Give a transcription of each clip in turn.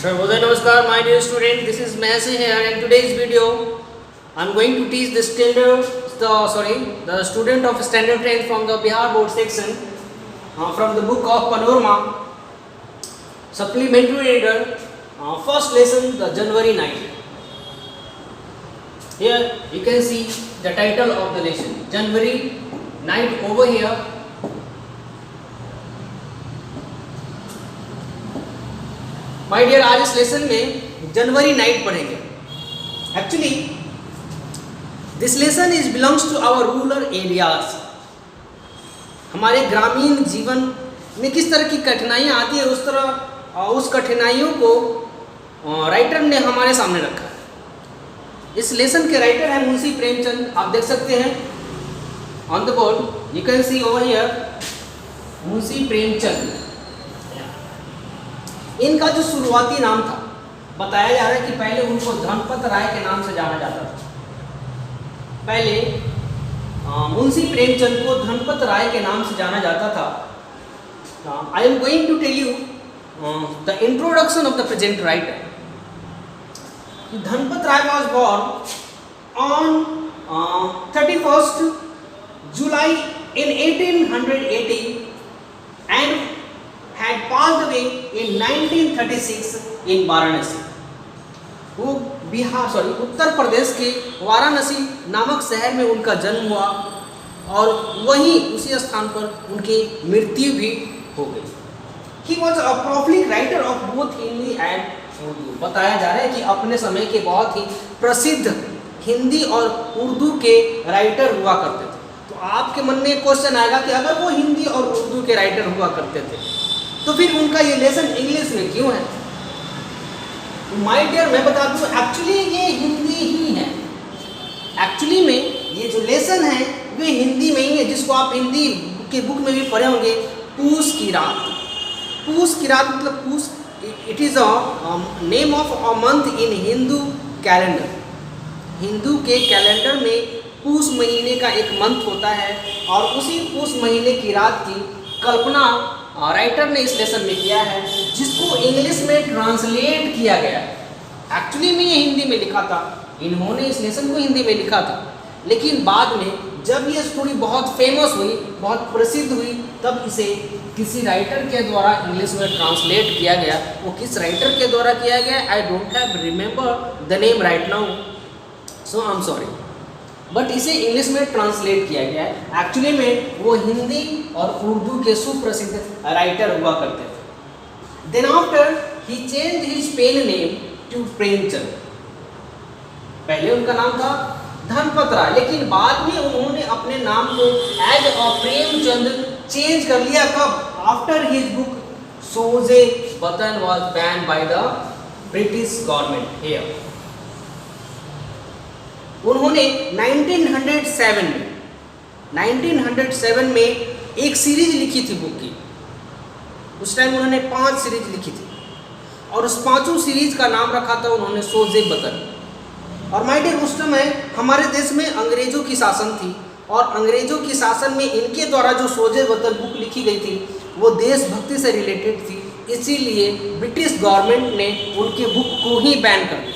Shubhodaya Namaskar, my dear student. This is Mahasi here, and in today's video, I am going to teach the student of standard 10 from the Bihar board section from the book of Panorama, supplementary reader, first lesson, the January night. Here you can see the title of the lesson, January night over here. My dear, आज इस lesson में January night पढ़ेंगे. Actually this lesson is belongs to our rural areas. हमारे ग्रामीण जीवन में किस तरह की कठिनाइयाँ आती है उस कठिनाइयों को राइटर ने हमारे सामने रखा है. इस लेसन के राइटर हैं मुंशी प्रेमचंद. आप देख सकते हैं on the board, you can see over here Munshi Premchand. इनका जो शुरुआती नाम था, बताया जा रहा है कि पहले उनको धनपत राय के नाम से जाना जाता था. पहले मुंशी प्रेमचंद को धनपत राय के नाम से जाना जाता था. I am going to tell you the introduction of the present writer. Dhanpat Rai was born on 31st July in 1880 and had passed away in 1936 in Varanasi. वो उत्तर प्रदेश के वाराणसी नामक शहर में उनका जन्म हुआ और वहीं उसी स्थान पर उनकी मृत्यु भी हो गई. He was a prolific writer of both Hindi and Urdu. बताया जा रहा है कि अपने समय के बहुत ही प्रसिद्ध हिंदी और उर्दू के राइटर हुआ करते थे. तो आपके मन में क्वेश्चन आएगा कि अगर वो हिंदी और उर्दू के राइटर हुआ करते थे तो फिर उनका ये लेसन इंग्लिश में क्यों है? माय डियर, मैं बता दूं, एक्चुअली ये हिंदी ही है. एक्चुअली में ये जो लेसन है वे हिंदी में ही है, जिसको आप हिंदी के बुक में भी पढ़े होंगे. पूस की रात. पूस की रात मतलब पूस, it is a name of a month in Hindu calendar. Hindu के कैलेंडर में पूस महीने का एक मंथ होता है और उसी पूस महीने की रात की कल्पना राइटर ने इस लेसन में किया है, जिसको इंग्लिश में ट्रांसलेट किया गया है. एक्चुअली में ये हिंदी में लिखा था, इन्होंने इस लेसन को हिंदी में लिखा था, लेकिन बाद में जब ये स्टोरी बहुत फेमस हुई, बहुत प्रसिद्ध हुई, तब इसे किसी राइटर के द्वारा इंग्लिश में ट्रांसलेट किया गया. वो किस राइटर के द्वारा किया गया, I don't have remember the name right now, so I am sorry, but इसे इंग्लिश में ट्रांसलेट किया गया है. एक्चुअली में वो हिंदी और उर्दू के सुप्रसिद्ध राइटर हुआ करते थे. Then after he change his pen name to Premchand. पहले उनका नाम था धनपत राय, लेकिन बाद में उन्होंने अपने नाम को एज अ प्रेमचंद चेंज कर लिया. कब? After his book Soz-e Watan was ban by the British government here. उन्होंने 1907 में एक सीरीज लिखी थी बुक की. उस टाइम उन्होंने 5 सीरीज लिखी थी और उस 5 सीरीज का नाम रखा था उन्होंने सोजे बतन. और माय डियर, उस समय हमारे देश में अंग्रेजों की शासन थी और अंग्रेजों की शासन में इनके द्वारा जो सोजे बतन बुक लिखी गई थी वो देशभक्ति से रिलेटेड थी. इसीलिए ब्रिटिश गवर्नमेंट ने उनके बुक को ही बैन कर दिया,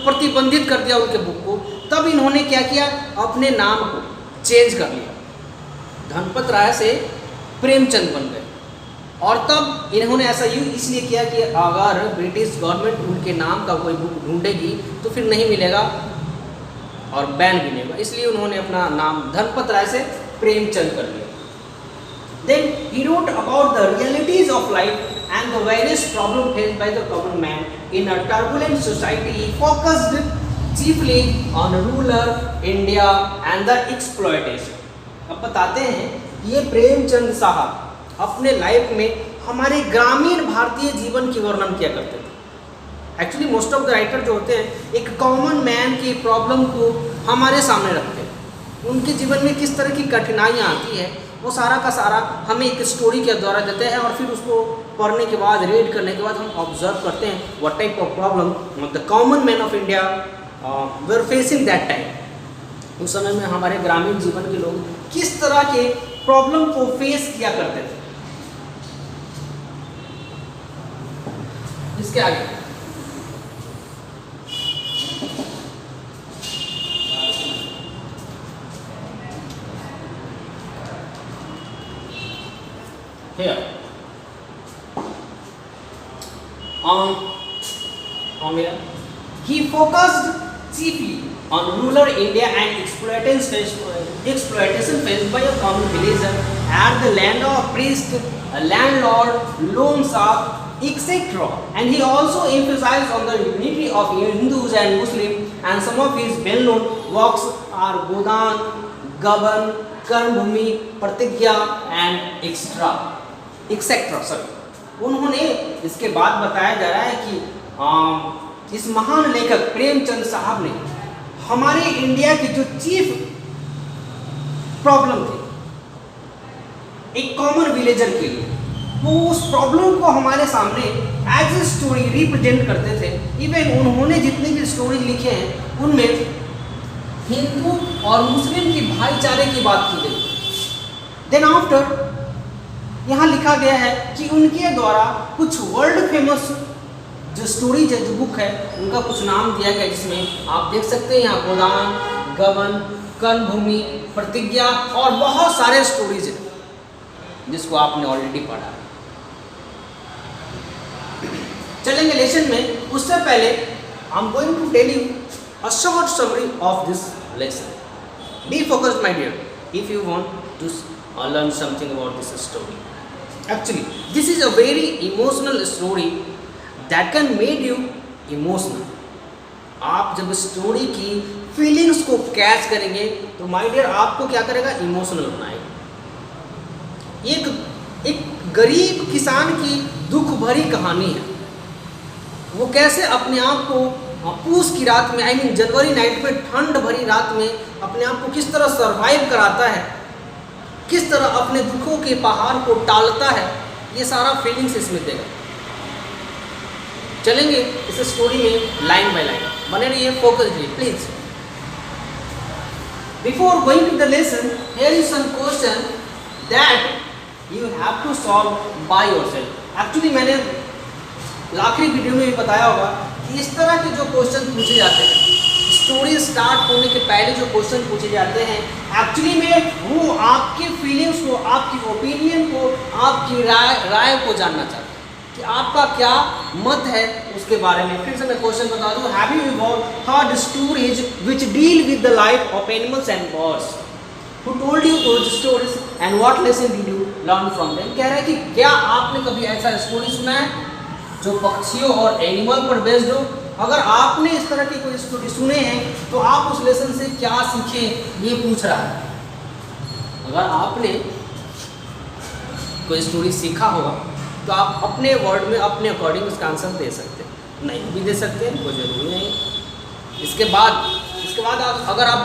प्रतिबंधित कर दिया उनके बुक को. तब इन्होंने क्या किया, अपने नाम को चेंज कर लिया, धनपत राय से प्रेमचंद बन गए. और तब इन्होंने ऐसा इसलिए किया कि अगर ब्रिटिश गवर्नमेंट उनके नाम का कोई बुक ढूंढेगी तो फिर नहीं मिलेगा और बैन भी नहीं होगा. इसलिए उन्होंने अपना नाम धनपत राय से प्रेमचंद कर लिया. Then he wrote about the realities of life and the various problems faced by the common man in a turbulent society. He focused chiefly on rural India and the exploitation. अब बताते हैं ये प्रेमचंद साहब अपने लाइफ में हमारे ग्रामीण भारतीय जीवन की वर्णन किया करते थे. Actually most of the writer जो होते हैं एक कॉमन मैन की प्रॉब्लम को हमारे सामने रखते हैं. उनके जीवन में किस तरह की कठिनाइयाँ आती है वो सारा का सारा हमें एक स्टोरी के द्वारा देते हैं और फिर उसको पढ़ने के बाद, रीड करने के बाद हम ऑब्जर्व करते हैं what type of problem the common man of India were facing that time. उस समय में हमारे ग्रामीण जीवन के लोग किस तरह के प्रॉब्लम को फेस किया करते थे. इसके आगे here on here he focused chiefly on rural India and exploitation faced by a common villager at the land of priest, landlord, loan shark, etc. And he also emphasized on the unity of Hindus and Muslims, and some of his well-known works are Godan, Gaban, Karmbhumi, Pratigya and etc. उन्होंने इसके बाद बताया जा रहा है कि इस महान लेखक प्रेमचंद साहब ने हमारे इंडिया की जो चीफ प्रॉब्लम थी एक कॉमन विलेजर के लिए, वो उस प्रॉब्लम को हमारे सामने एज ए स्टोरी रिप्रेजेंट करते थे। इवन उन्होंने जितनी भी स्टोरी लिखे हैं उनमें हिंदू और मुस्लिम की भाईचारे की बात की गई। देन आफ्टर यहाँ लिखा गया है कि उनके द्वारा कुछ वर्ल्ड फेमस जो स्टोरीज है, जो बुक है, उनका कुछ नाम दिया गया, जिसमें आप देख सकते हैं यहाँ गोदान, गबन, कर्णभूमि, प्रतिज्ञा और बहुत सारे स्टोरीज हैं जिसको आपने ऑलरेडी पढ़ा। चलेंगे लेसन में, उससे पहले I am going to tell you a short summary of this lesson. Be focused my dear if you want to learn something about this story. Actually, this is a very emotional story that can make you emotional. आप जब story की feelings को catch करेंगे तो my dear आपको क्या करेगा, emotional बनाएगा। एक गरीब किसान की दुख भरी कहानी है। वो कैसे अपने आप को पूस की रात में, आई मीन जनवरी नाइट में, ठंड भरी रात में अपने आप को किस तरह सरवाइव कराता है, किस तरह अपने दुखों के पहाड़ को टालता है, ये सारा फीलिंग्स इसमें देगा। चलेंगे इस स्टोरी में लाइन बाय लाइन, बने रहिए, फोकस रहिए please. Before going to the lesson, here is some question that you have to solve by yourself. Actually मैंने आखिरी वीडियो में भी बताया होगा कि इस तरह के जो क्वेश्चन पूछे जाते हैं, स्टोरी स्टार्ट होने के पहले जो क्वेश्चन पूछे जाते हैं, एक्चुअली में वो आपके फीलिंग्स को, आपकी ओपिनियन को, आपकी राय को जानना चाहते हैं कि आपका क्या मत है उसके बारे में। फिर से मैं क्वेश्चन बता दूं, have you evolve heard stories which deal with the life of animals and birds, who told you those stories and what lesson did you learn from them. कह रहा है कि क्या आपने कभी ऐसा स्टोरी सुना है जो पक्षियों और एनिमल पर बेस्ड हो? अगर आपने इस तरह की कोई स्टोरी सुने हैं तो आप उस लेसन से क्या सीखे, ये पूछ रहा है। अगर आपने कोई स्टोरी सीखा होगा तो आप अपने वर्ड में, अपने अकॉर्डिंग उसका आंसर दे सकते हैं, नहीं भी दे सकते हैं, कोई ज़रूरी नहीं। इसके बाद अगर आप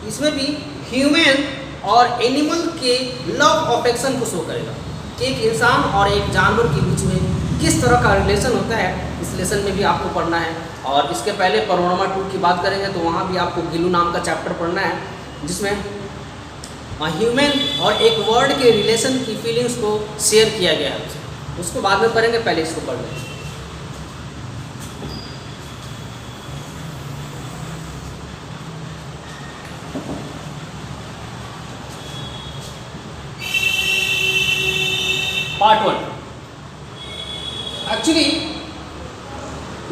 इसमें भी ह्यूमन और एनिमल के लव अफेक्शन को शो करेगा कि एक इंसान और एक जानवर के बीच में किस तरह का रिलेशन होता है, इस लेसन में भी आपको पढ़ना है। और इसके पहले पैनोरामा 2 की बात करेंगे तो वहाँ भी आपको गिलू नाम का चैप्टर पढ़ना है, जिसमें ह्यूमन और एक वर्ड के रिलेशन की फीलिंग्स को शेयर किया गया है। उसको बाद में करेंगे, पहले इसको पढ़ लें। Part 1. Actually,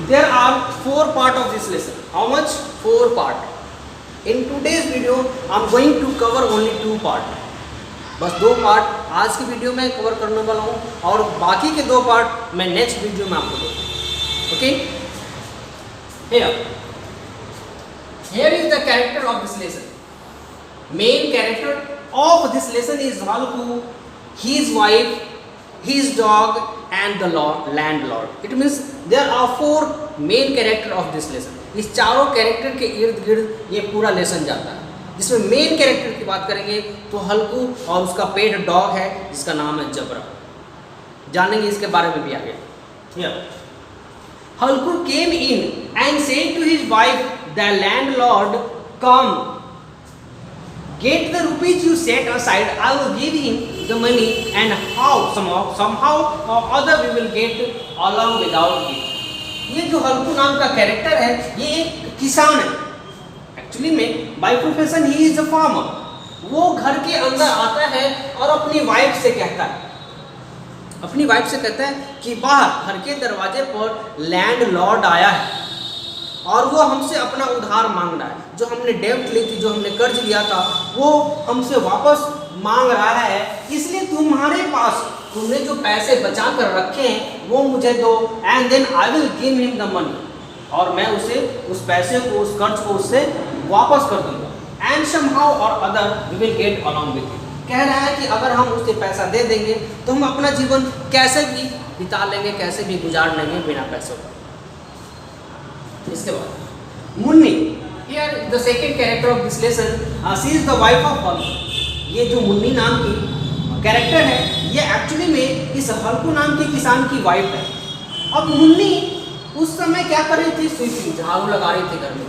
there are 4 parts of this lesson. How much? 4 parts. In today's video, I'm going to cover only 2 parts. बस 2 पार्ट आज की वीडियो में कवर करने वाला हूँ और बाकी के 2 पार्ट मैं नेक्स्ट वीडियो में आपको दूँगा। Okay, here is the character of this lesson. Main character of this lesson is Halku, his wife, his dog and the landlord. It means there are 4 main character of this lesson. इस चारों character के इर्द गिर्द ये पूरा lesson जाता है। जिसमें मेन कैरेक्टर की बात करेंगे तो हल्कू और उसका पेट डॉग है जिसका नाम है जबरा। जानेंगे इसके बारे में भी आगे। Halku came in and said to his wife the landlord, come get the rupees you set aside, I will give him the money and how somehow or other we will get along without it. ये जो हल्कू नाम का character है ये एक किसान है। Actually में by profession he is a farmer. वो घर के अंदर आता है और अपनी वाइफ से कहता है कि बाहर घर के दरवाजे पर लैंडलॉर्ड आया है और वो हमसे अपना उधार मांग रहा है। जो हमने डेब्ट ली थी, जो हमने कर्ज लिया था, वो हमसे वापस मांग रहा है। इसलिए तुम्हारे पास तुमने जो पैसे बचा कर रखे हैं वो मुझे दो, and then I will give him the money, और मैं उसे उस पैसे को, उस कर्ज को उससे वापस कर दूंगा। And somehow or other we will get along with it. कह रहा है कि अगर हम उसे पैसा दे देंगे तो हम अपना जीवन कैसे भी बिता लेंगे, कैसे भी गुजार लेंगे बिना पैसों का। इसके बाद Munni, here the second character of this lesson, she is the wife of Halku. ये जो मुन्नी नाम की कैरेक्टर है ये एक्चुअली में इस हल्कू नाम के किसान की वाइफ है। अब मुन्नी उस समय क्या कर रही थी? स्वीपिंग, झाड़ू लगा रही थी घर में।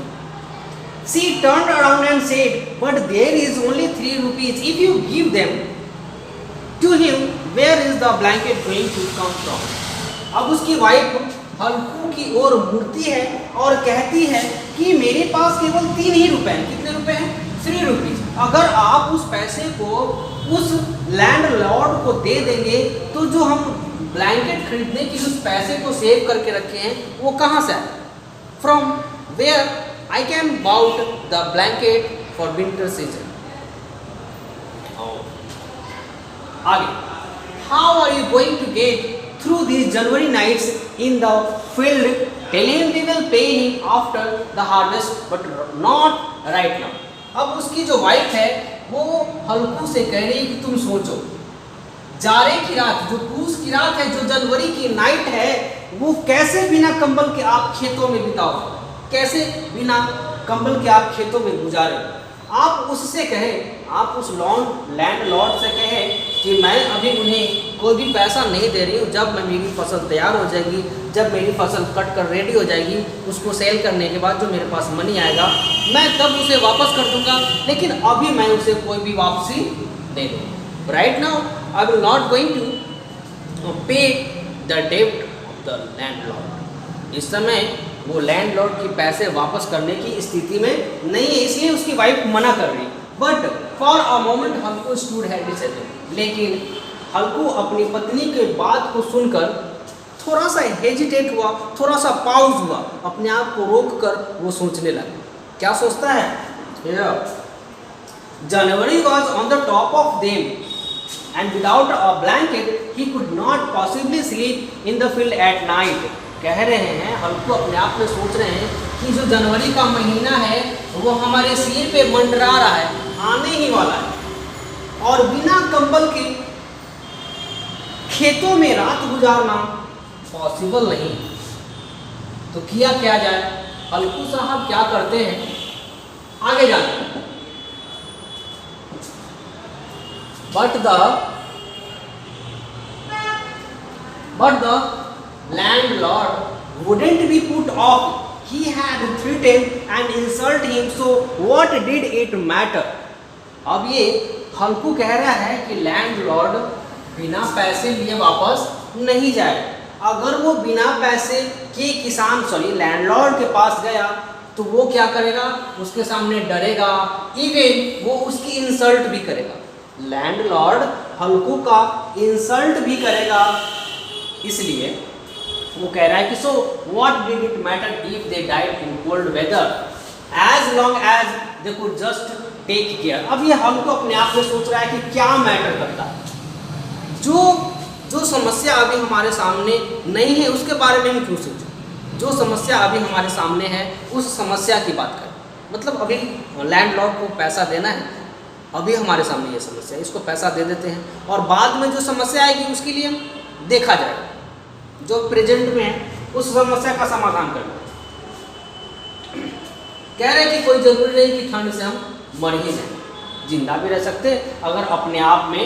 She turned around and said, "But there is only 3 rupees. If you give them to him, where is the blanket going to come from?" अब उसकी वाइफ हल्कू की ओर मुड़ती है और कहती है कि मेरे पास केवल 3 ही रुपए हैं। कितने रुपए हैं? 3 रुपीज। अगर आप उस पैसे को उस लैंडलॉर्ड को दे देंगे तो जो हम ब्लैंकेट खरीदने के लिए उस पैसे को सेव करके रखे हैं वो कहाँ से आए? From where I can bought the blanket for winter season. आगे, how are you going to get through these January nights in the field? Tell him we will pay him after the harvest, but not right now. अब उसकी जो wife है वो हल्कू से कह रही है कि तुम सोचो, जाड़े की रात, जो पूस की रात है, जो जनवरी की नाइट है, वो कैसे बिना कंबल के आप खेतों में बिताओ, कैसे बिना कंबल के आप खेतों में गुजारे। आप उससे कहें, आप उस लैंडलॉर्ड से कहें कि मैं अभी उन्हें कोई भी पैसा नहीं दे रही हूँ। जब मैं मेरी फसल तैयार हो जाएगी, जब मेरी फसल कट कर रेडी हो जाएगी, उसको सेल करने के बाद जो मेरे पास मनी आएगा मैं तब उसे वापस कर दूंगा, लेकिन अभी मैं उसे कोई भी वापसी दे दूँ। Right now I will not going to pay the डेब्ट ऑफ द लैंडलॉर्ड। इस समय वो लैंडलॉर्ड की पैसे वापस करने की स्थिति में नहीं है, इसलिए उसकी वाइफ मना कर रही। But for a moment Halku stood hesitated, लेकिन हल्कू अपनी पत्नी के बात को सुनकर थोड़ा सा हेजिटेट हुआ, थोड़ा सा पाउज हुआ, अपने आप को रोक कर वो सोचने लगा। क्या सोचता है? January was on the top of them and without a blanket he could not possibly sleep in the field at night. कह रहे हैं, हल्कू अपने आप में सोच रहे हैं कि जो जनवरी का महीना है वो हमारे सिर पे मंडरा रहा है, आने ही वाला है, और बिना कंबल के खेतों में रात गुजारना पॉसिबल नहीं। तो किया क्या जाए? हल्कू साहब क्या करते हैं, आगे जाते हैं। But the landlord wouldn't be put off. He had threatened and insulted him, so what did it matter? अब ये हल्कू कह रहा है कि लैंडलॉर्ड बिना पैसे लिए वापस नहीं जाए। अगर वो बिना पैसे के लैंडलॉर्ड के पास गया तो वो क्या करेगा? उसके सामने डरेगा, इवन वो उसकी इंसल्ट भी करेगा। लैंडलॉर्ड हल्कू का इंसल्ट भी करेगा। इसलिए वो कह रहा है कि so what did it matter if they died in cold weather as long as they could just take care. अब ये हमको अपने आप में सोच रहा है कि क्या मैटर करता है, जो समस्या अभी हमारे सामने नहीं है उसके बारे में हम क्यों सोचें, जो समस्या अभी हमारे सामने है उस समस्या की बात करें। मतलब अभी लैंडलॉर्ड को पैसा देना है, अभी हमारे सामने ये समस्या है, इसको पैसा दे देते हैं और बाद में जो समस्या आएगी उसके लिए देखा जाएगा। जो प्रेजेंट में है उस समस्या का समाधान करना। कह रहे कि कोई जरूरी नहीं कि ठंड से हम मर ही जाए, जिंदा भी रह सकते अगर अपने आप में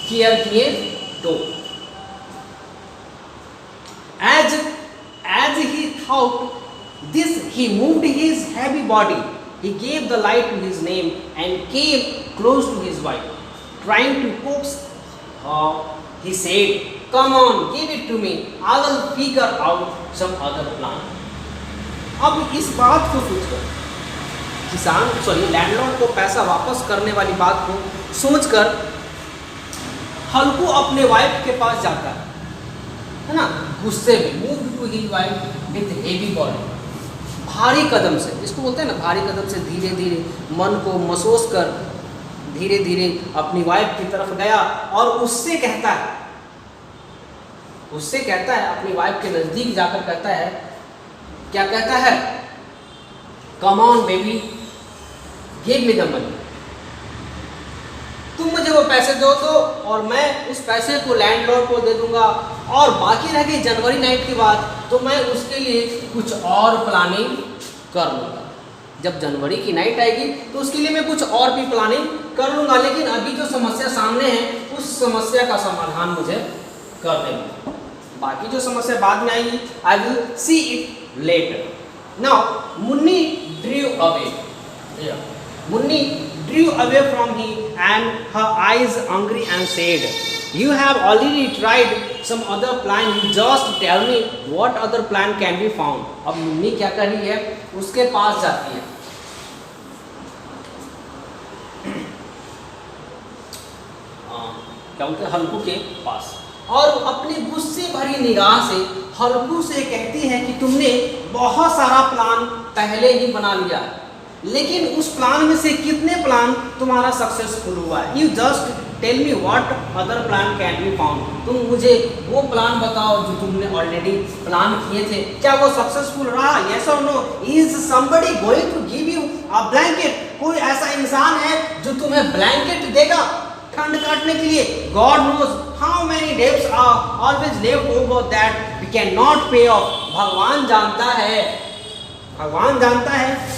केयर किए तो। As he thought this, he moved his heavy body. He gave the light to his name and came close to his wife, trying to coax her. He said, "Come on, give it to me. I will figure out some other plan. अब इस बात को सोचकर landlord को पैसा वापस करने वाली बात को सोचकर हल्कू अपने वाइफ के पास जाता है ना, गुस्से में, move to his wife with heavy body, भारी कदम से, इसको बोलते हैं ना भारी कदम से, धीरे धीरे मन को महसूस कर धीरे धीरे अपनी वाइफ की तरफ गया और उससे कहता है अपनी वाइफ के नज़दीक जाकर कहता है, क्या कहता है, come on baby give me the money, तुम मुझे वो पैसे दो और मैं उस पैसे को लैंडलॉर्ड को दे दूंगा, और बाकी रह गई जनवरी नाइट की बात, तो मैं उसके लिए कुछ और प्लानिंग कर लूँगा। जब जनवरी की नाइट आएगी तो उसके लिए मैं कुछ और भी प्लानिंग कर लूँगा, लेकिन अभी जो समस्या सामने है उस समस्या का समाधान मुझे कर देना, बाकी जो समस्या बाद में आएगी I will see it later. Now Munni drew away from him and her eyes angry and said, you have already tried some other plan, you just tell me what other plan can be found. अब मुन्नी क्या कर रही है, उसके पास जाती है, क्या उनके हल्कू के पास, और अपनी गुस्से भरी निगाह से हल्कू से कहती है कि तुमने बहुत सारा प्लान पहले ही बना लिया, लेकिन उस प्लान में से कितने प्लान तुम्हारा सक्सेसफुल हुआ है। You just tell me what other plan can be found, तुम मुझे वो प्लान बताओ जो तुमने ऑलरेडी प्लान किए थे, क्या वो सक्सेसफुल रहा, यस और no. Is somebody going to give you a blanket, कोई ऐसा इंसान है जो तुम्हें ब्लैंकेट देगा ठंड काटने के लिए। God knows how many debts are always left over that we can not pay off, भगवान जानता है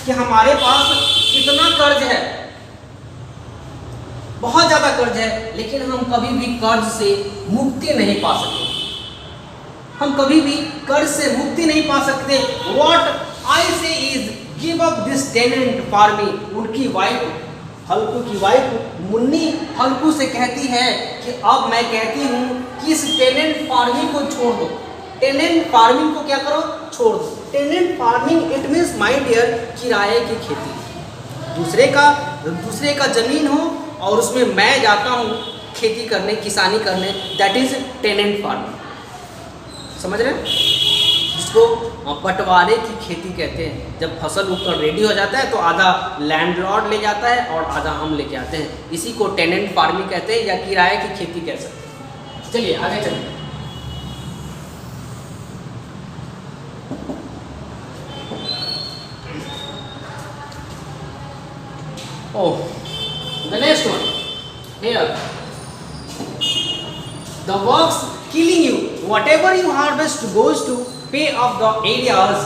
कि हमारे पास कितना कर्ज है, बहुत ज्यादा कर्ज है, लेकिन हम कभी भी कर्ज से मुक्ति नहीं पा सकते, What I say is give up this tenant for me. उनकी वाइफ, हल्कू की वाइफ मुन्नी हल्कू से कहती है कि अब मैं कहती हूँ कि इस टेनेंट फार्मिंग को छोड़ दो। टेनेंट फार्मिंग को क्या करो, छोड़ दो। Tenant farming it means my dear किराए की खेती, दूसरे का जमीन हो और उसमें मैं जाता हूँ खेती करने, किसानी करने, दैट इज टेनेंट फार्मिंग। समझ रहे हैं, जिसको बंटवारे की खेती कहते हैं। जब फसल ऊपर रेडी हो जाता है तो आधा लैंडलॉर्ड ले जाता है और आधा हम लेके आते हैं, इसी को टेनेंट फार्मिंग कहते हैं या किराए की खेती कह सकते हैं। चलिए आगे चलिए। Oh, the next one here, the works killing you, whatever you harvest goes to pay off the areas.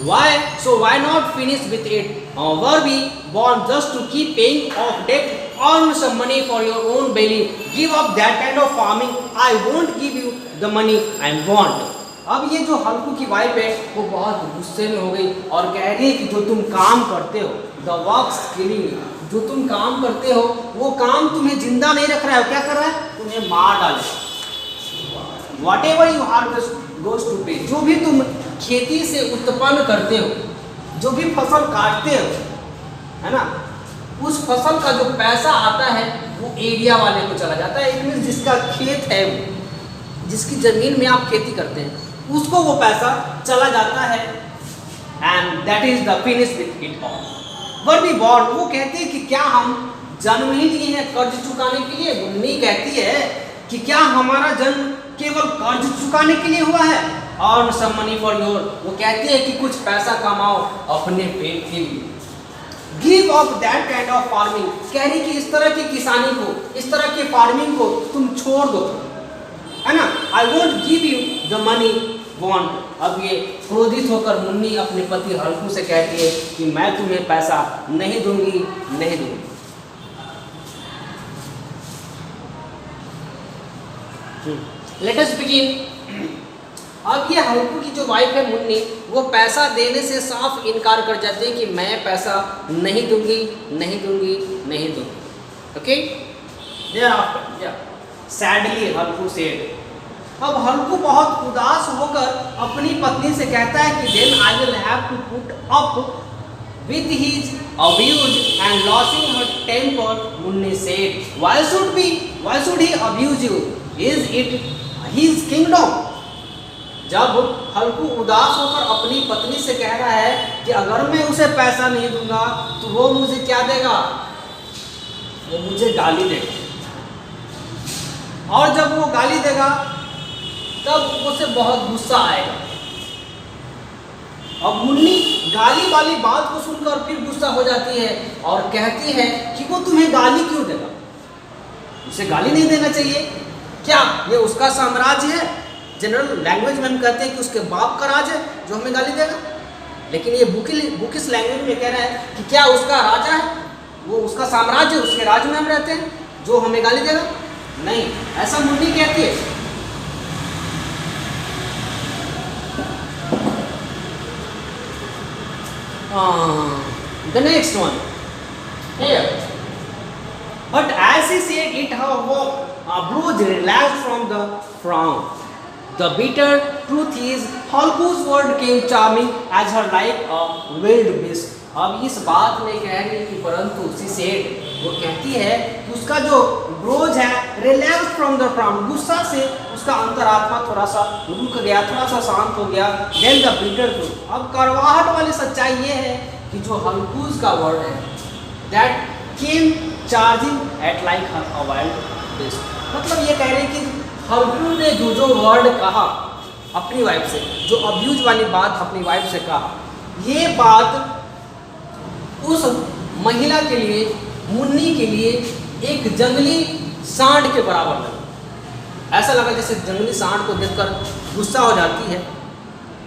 Why? So why not finish with it? Were we born just to keep paying off debt? Earn some money for your own belly. Give up that kind of farming. I won't give you the money I want. अब ये जो हल्कू की wife है वो बहुत गुस्से में हो गई और कह रही है कि जो तुम काम करते हो, the works killing you, जो तुम काम करते हो वो काम तुम्हें जिंदा नहीं रख रहा है, क्या कर रहा है, तुम्हें मार डाले। Whatever you harvest goes to pay, जो भी तुम खेती से उत्पन्न करते हो, जो भी फसल काटते हो, है ना, उस फसल का जो पैसा आता है वो एरिया वाले को चला जाता है। इट मीन्स जिसका खेत है, जिसकी जमीन में आप खेती करते हैं, उसको वो पैसा चला जाता है। And that is the finish with it all. Were be born, वो कहते हैं कि क्या हम जन्म ही लिए हैं कर्ज चुकाने के लिए। मुन्नी कहती है कि क्या हमारा जन्म केवल कर्ज चुकाने के लिए हुआ है। और सम मनी फॉर योर, वो कहती है कि कुछ पैसा कमाओ अपने पेट के लिए। Give up that kind of farming, कह रही कि इस तरह की किसानी को, इस तरह की फार्मिंग को तुम छोड़ दो, है ना। I won't give you the money want. अब ये क्रोधित होकर मुन्नी अपने पति हल्कू से कहती है कि मैं तुम्हें पैसा नहीं दूंगी। Let us begin. अब ये हल्कू की जो वाइफ है मुन्नी, वो पैसा देने से साफ इनकार कर जाते हैं कि मैं पैसा नहीं दूंगी। Okay, there after sadly Halku said, अब हल्कू बहुत उदास होकर अपनी पत्नी से कहता है कि then I will have to put up with his abuse and losing her temper. Munni said, why should he abuse you? Is it his kingdom? जब हल्कू उदास होकर अपनी पत्नी से कह रहा है कि अगर मैं उसे पैसा नहीं दूंगा तो वो मुझे क्या देगा, वो मुझे गाली देगा, और जब वो गाली देगा तब उसे बहुत गुस्सा आएगा। अब मुन्नी गाली वाली बात को सुनकर फिर गुस्सा हो जाती है और कहती है कि वो तुम्हें गाली क्यों देगा, उसे गाली नहीं देना चाहिए, क्या ये उसका साम्राज्य है? जनरल लैंग्वेज में हम कहते हैं कि उसके बाप का राज है जो हमें गाली देगा, लेकिन ये बुकिश लैंग्वेज में कह रहा है कि क्या उसका राजा है, वो उसका साम्राज्य, उसके राज में हम रहते हैं जो हमें गाली देगा? नहीं, ऐसा मुन्नी कहती है। The next one here. But as he said it, her brows relaxed from the frown. The bitter truth is, Halku's word came charming as her like a wild beast. अब इस बात में कह रही कि परंतु she said, वो कहती है कि उसका जो ब्रोज है relaxed from the frown, गुस्सा से उसका अंतरात्मा थोड़ा सा रुक गया, थोड़ा सा शांत हो गया। Then the bitter truth, अब कड़वाहट वाली सच्चाई ये है कि जो हल्कूज का वर्ड है that came charging at like her a wild beast, मतलब ये कह रहे कि हल्कू ने जो वर्ड कहा अपनी वाइफ से, जो अब्यूज वाली बात अपनी वाइफ से कहा, ये बात उस महिला के लिए, मुन्नी के लिए एक जंगली सांड के बराबर लगा। ऐसा लगा जैसे जंगली सांड को देखकर गुस्सा हो जाती है,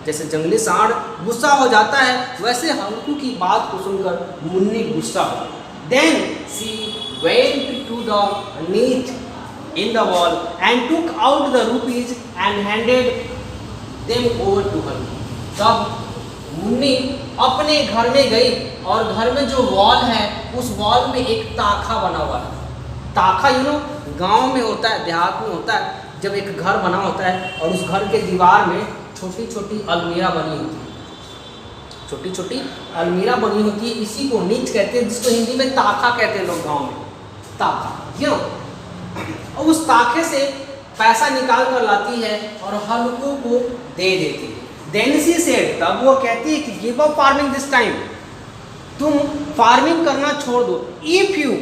जैसे जंगली सांड गुस्सा हो जाता है, वैसे हल्कू की बात को सुनकर मुन्नी गुस्सा हो। Then she went to the niche in the wall and took out the rupees and handed them over to her. तब मुन्नी अपने घर में गई और घर में जो वॉल है उस वॉल में एक ताखा बना हुआ है। ताखा गांव में होता है, देहात में होता है, जब एक घर बना होता है और उस घर के दीवार में छोटी छोटी अलमीरा बनी होती है, छोटी छोटी अलमीरा बनी होती है, इसी को नीच कहते हैं, जिसको हिंदी में ताखा कहते हैं लोग गाँव में, ताखा। और उस ताखे से पैसा निकाल कर लाती है और हल्कू को दे देती है। Then she said, तब वो कहती है कि give up farming this time, तुम फार्मिंग करना छोड़ दो। If you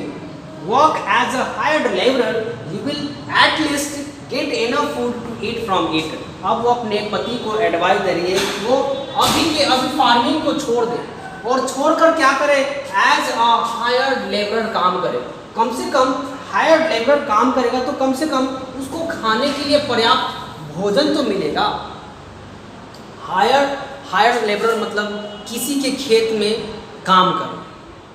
work as a hired laborer, you will at least get enough food to eat from it. अब वो अपने पति को एडवाइस दे रही है कि वो अभी फार्मिंग को छोड़ दे और छोड़कर क्या करे, एज अ हायर्ड लेबरर काम करे। कम से कम हायर्ड लेबरर काम करेगा तो कम से कम उसको खाने के लिए पर्याप्त भोजन तो मिलेगा। हायर्ड लेबरर मतलब किसी के खेत में काम करना,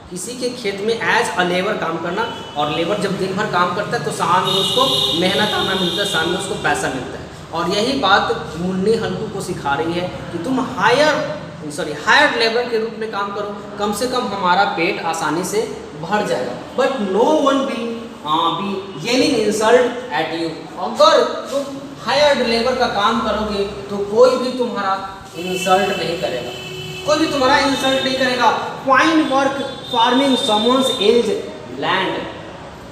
किसी के खेत में एज अ लेबर काम करना, और लेबर जब दिन भर काम करता है तो शाम में उसको मेहनताना मिलता है, शाम में उसको पैसा मिलता है। और यही बात मुन्नी हल्कू को सिखा रही है कि तुम हायर्ड लेबर के रूप में काम करो, कम से कम हमारा पेट आसानी से भर जाएगा। But no one will be yelling insult at you, अगर तुम हायर्ड लेबर का काम करोगे तो कोई भी तुम्हारा इंसल्ट नहीं करेगा, कोई भी तुम्हारा इंसल्ट नहीं करेगा। Fine work farming someone's else land,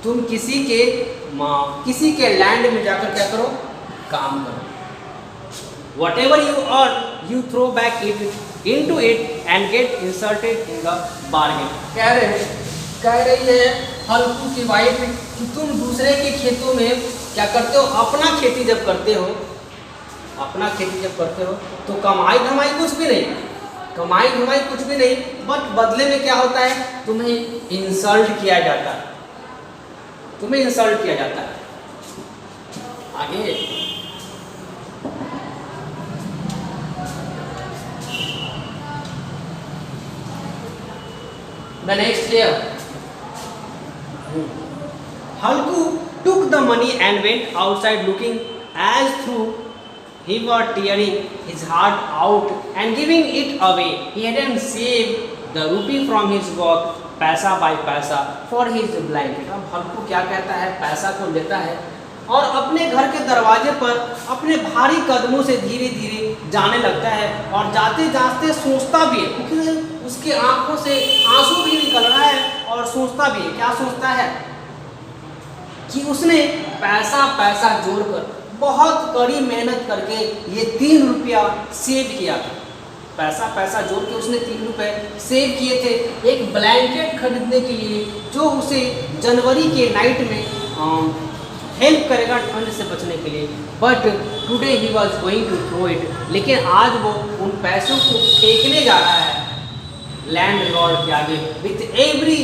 तुम किसी के लैंड में जाकर क्या करो, काम करो। Whatever you earn, you throw back into it and get insulted in the bargain. कह रही है हल्कू की वाइफ कि तुम दूसरे के खेतों में क्या करते हो, अपना खेती जब करते हो तो कमाई धमाई कुछ भी नहीं, बट बदले में क्या होता है, तुम्हें इंसल्ट किया जाता है। आगे the next here, Halku took the money and went outside looking as though he were tearing his heart out and giving it away. He hadn't saved the rupee from his work, पैसा by पैसा for his blanket. अब हल्कू क्या कहता है, पैसा को लेता है और अपने घर के दरवाजे पर अपने भारी कदमों से धीरे धीरे जाने लगता है और जाते जाते सोचता भी है, क्योंकि उसके आंखों से आंसू भी निकल रहा है और सोचता भी है। क्या सोचता है कि उसने पैसा पैसा जोड़कर बहुत कड़ी मेहनत करके ये 3 रुपया सेव किया था। पैसा पैसा जोड़ के उसने 3 रुपए सेव किए थे एक ब्लैंकेट खरीदने के लिए, जो उसे जनवरी के नाइट में हेल्प करेगा ठंड से बचने के लिए। But today he was going to throw it, लेकिन आज वो उन पैसों को फेंकने जा रहा है लैंडलॉर्ड के आगे। With every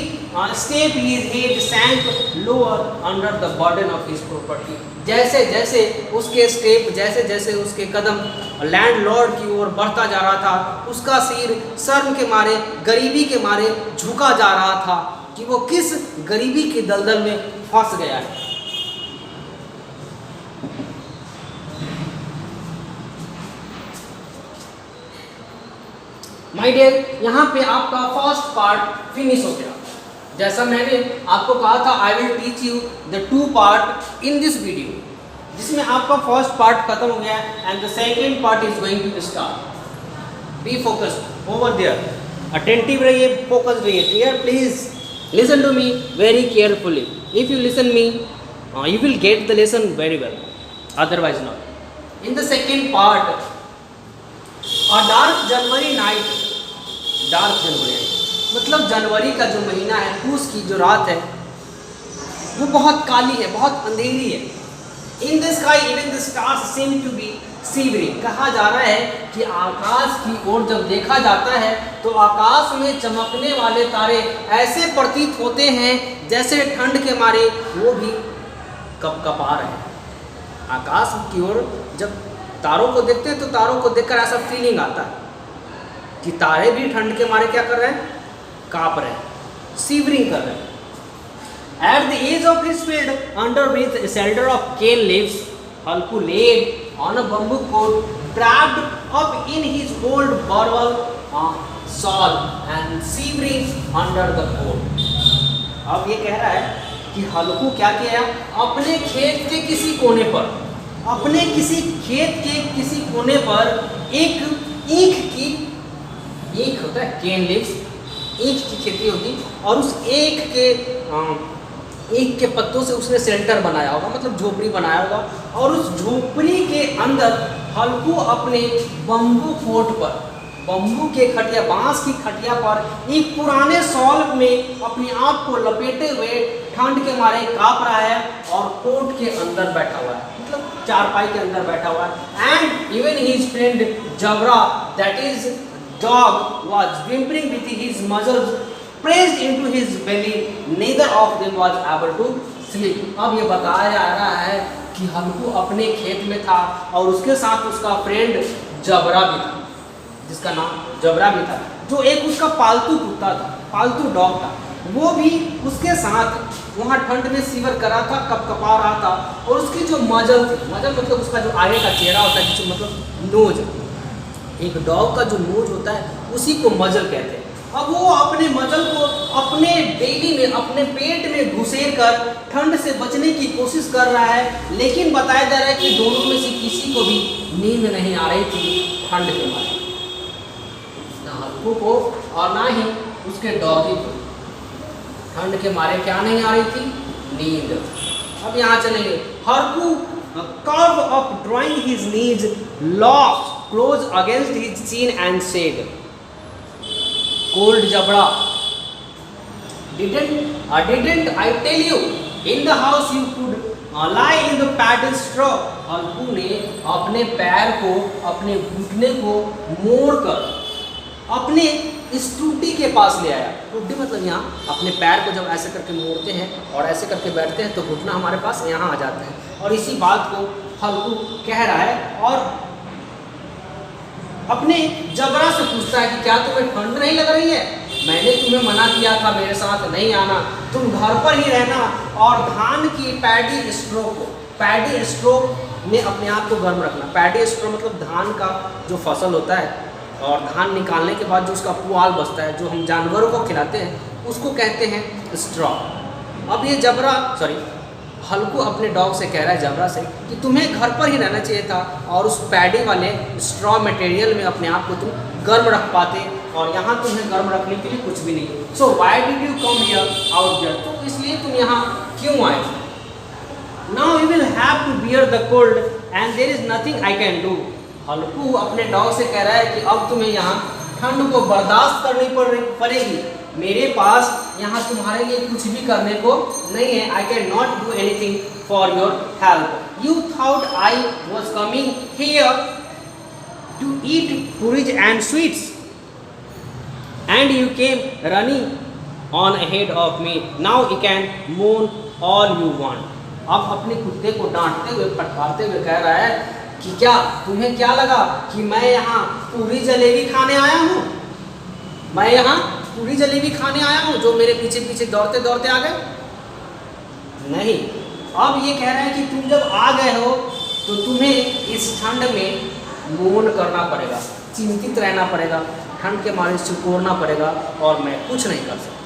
step his head sank lower under the burden of his property. जैसे जैसे उसके स्टेप, जैसे जैसे उसके कदम लैंडलॉर्ड की ओर बढ़ता जा रहा था, उसका सिर शर्म के मारे, गरीबी के मारे झुका जा रहा था कि वो किस गरीबी के दलदल में फंस गया है। माय डियर, यहाँ पे आपका फर्स्ट पार्ट फिनिश हो गया। जैसा मैंने आपको कहा था, I will teach you the 2 part in this video, जिसमें आपका फर्स्ट पार्ट खत्म हो गया and the second part is going to start. Be focused over there, attentive रहिए, फोकस्ड रहिए। Clear? Please listen to me very carefully. If you listen me you will get the lesson very well, otherwise not। in the second part, a dark January night, dark January मतलब जनवरी का जो महीना है, पूस की जो रात है वो बहुत काली है, बहुत अंधेरी है। in the sky even the stars seem to be shivering। कहा जा रहा है कि आकाश की ओर जब देखा जाता है तो आकाश में चमकने वाले तारे ऐसे प्रतीत होते हैं जैसे ठंड के मारे वो भी कपकपा रहे हैं। आकाश की ओर जब तारों को देखते हैं तो तारों को देखकर ऐसा फीलिंग आता है कि तारे भी ठंड के मारे क्या कर रहे हैं, कांप रहे हैं, शिवरिंग कर रहे हैं। At the edge of his field underneath a shelter of cane leaves, Halku laid on a bamboo coat, wrapped up in his old burwell shawl and shivering under the coat। अब ये कह रहा है कि हल्कू क्या किया, अपने खेत के किसी कोने पर, अपने किसी खेत के किसी कोने पर एक ईख की, ईख होता है केन लीव्स, ईख की खेती होगी, और उस ईख के पत्तों से उसने शेल्टर बनाया होगा, मतलब झोपड़ी बनाया होगा, और उस झोपड़ी के अंदर हल्कू अपने बम्बू कोट पर, बम्बू के खटिया, बांस की खटिया पर एक पुराने शॉल में अपने आप को लपेटे हुए ठंड के मारे कांप रहा है और कोट के अंदर बैठा हुआ है, मतलब चारपाई के अंदर बैठा हुआ है। And even his friend Jabra, that is dog, was whimpering with his muzzles pressed into his belly, neither of them was able to sleep। अब ये बताया जा रहा है कि हल्कू अपने खेत में था और उसके साथ उसका फ्रेंड जबरा भी था, जिसका नाम जबरा भी था, जो एक उसका पालतू कुत्ता था, पालतू डॉग था। वो भी उसके साथ वहाँ ठंड में सीवर कर रहा था, कपकपा रहा था, और उसकी जो मजल थी, मजल मतलब उसका जो आगे का चेहरा होता है, जिसको मतलब नोज, एक डॉग का जो नोज होता है उसी को मजल कहते हैं। अब वो अपने मजल को अपने बेली में, अपने पेट में घुसेर कर ठंड से बचने की कोशिश कर रहा है, लेकिन बताया जा रहा है कि दोनों में से किसी को भी नींद नहीं आ रही थी ठंड के मारे, ना हल्कू को और ना ही उसके डॉगी को। ठंड के मारे क्या नहीं आ रही थी, नींद। अब यहाँ चलेंगे। Halku curve of drawing his knees loft close against his chin and said, cold Jabra, didn't I tell you in the house you could lie in the padded straw। हल्कू ने अपने पैर को, अपने घुटने को मोड़कर अपने इस टूटी के पास ले आया। टूटी मतलब यहाँ अपने पैर को जब ऐसे करके मोड़ते हैं और ऐसे करके बैठते हैं तो घुटना हमारे पास यहाँ आ जाता है, और इसी बात को हल्कू कह रहा है और अपने जबरा से पूछता है कि क्या तुम्हें ठंड नहीं लग रही है, मैंने तुम्हें मना किया था मेरे साथ नहीं आना, तुम घर पर ही रहना और धान की पैडी स्ट्रो को, पैडी स्ट्रो में अपने आप को गर्म रखना। पैडी स्ट्रो मतलब धान का जो फसल होता है और धान निकालने के बाद जो उसका पुआल बचता है, जो हम जानवरों को खिलाते हैं, उसको कहते हैं स्ट्रॉ। अब ये जबरा हल्कू अपने डॉग से कह रहा है, जबरा से, कि तुम्हें घर पर ही रहना चाहिए था और उस पैडी वाले स्ट्रॉ मटेरियल में अपने आप को तुम गर्म रख पाते, और यहाँ तुम्हें गर्म रखने के लिए कुछ भी नहीं। So why did you come here out there, तो इसलिए तुम यहाँ क्यों आए। Now you will have to bear the cold and there is nothing I can do. Halku अपने डॉग से कह रहा है कि अब तुम्हें यहाँ ठंड को बर्दाश्त करनी पड़ेगी, मेरे पास यहाँ तुम्हारे लिए कुछ भी करने को नहीं है। I can not do anything for your help. You thought I was coming here to eat puris and sweets and you came running on ahead of me, now you can moan all you want. अब अपने कुत्ते को डांटते हुए, फटकारते हुए कह रहा है कि क्या तुम्हें क्या लगा कि मैं यहाँ पूरी जलेबी खाने आया हूँ, मैं यहाँ पूरी जलेबी खाने आया हूँ जो मेरे पीछे पीछे दौड़ते दौड़ते आ गए। नहीं, अब ये कह रहा है कि तुम जब आ गए हो तो तुम्हें इस ठंड में मोन करना पड़ेगा, चिंतित रहना पड़ेगा, ठंड के मारे सिकोड़ना पड़ेगा, और मैं कुछ नहीं कर सकता।